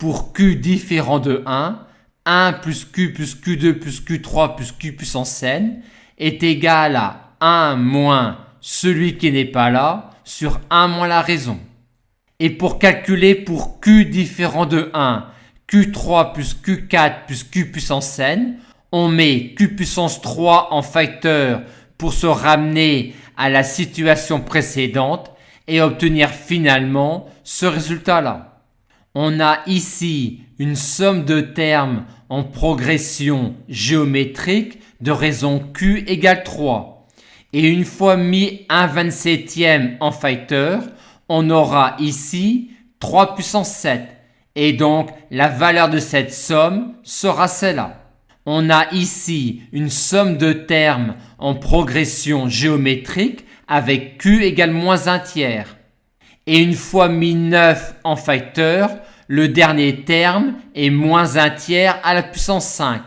pour q différent de 1 plus q2 plus q3 plus q puissance n est égal à 1 moins celui qui n'est pas là sur 1 moins la raison. Et pour calculer pour q différent de 1, q3 plus q4 plus q puissance n, on met q puissance 3 en facteur pour se ramener à la situation précédente et obtenir finalement ce résultat-là. On a ici une somme de termes en progression géométrique de raison q égale 3. Et une fois mis 1/27 en facteur, on aura ici 3 puissance 7. Et donc, la valeur de cette somme sera celle-là. On a ici une somme de termes en progression géométrique avec q égale moins 1 tiers. Et une fois mis 9 en facteur, le dernier terme est moins 1 tiers à la puissance 5.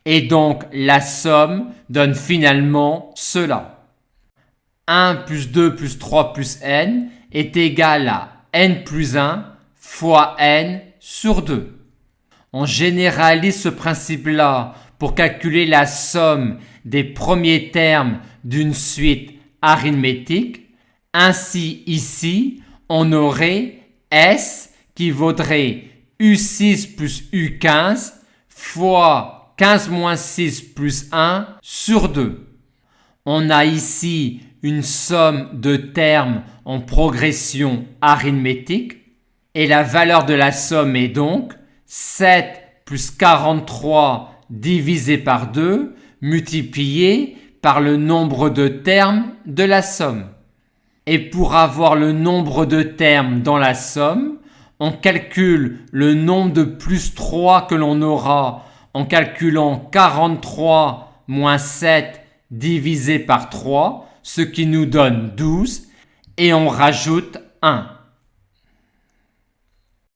Et donc, la somme donne finalement cela. 1 plus 2 plus 3 plus n est égal à n plus 1 fois n sur 2. On généralise ce principe-là pour calculer la somme des premiers termes d'une suite arithmétique. Ainsi, ici, on aurait S qui vaudrait U6 plus U15 fois 15 moins 6 plus 1 sur 2. On a ici une somme de termes en progression arithmétique et la valeur de la somme est donc 7 plus 43 divisé par 2 multiplié par le nombre de termes de la somme. Et pour avoir le nombre de termes dans la somme, on calcule le nombre de plus 3 que l'on aura en calculant 43 moins 7 divisé par 3, ce qui nous donne 12, et on rajoute 1.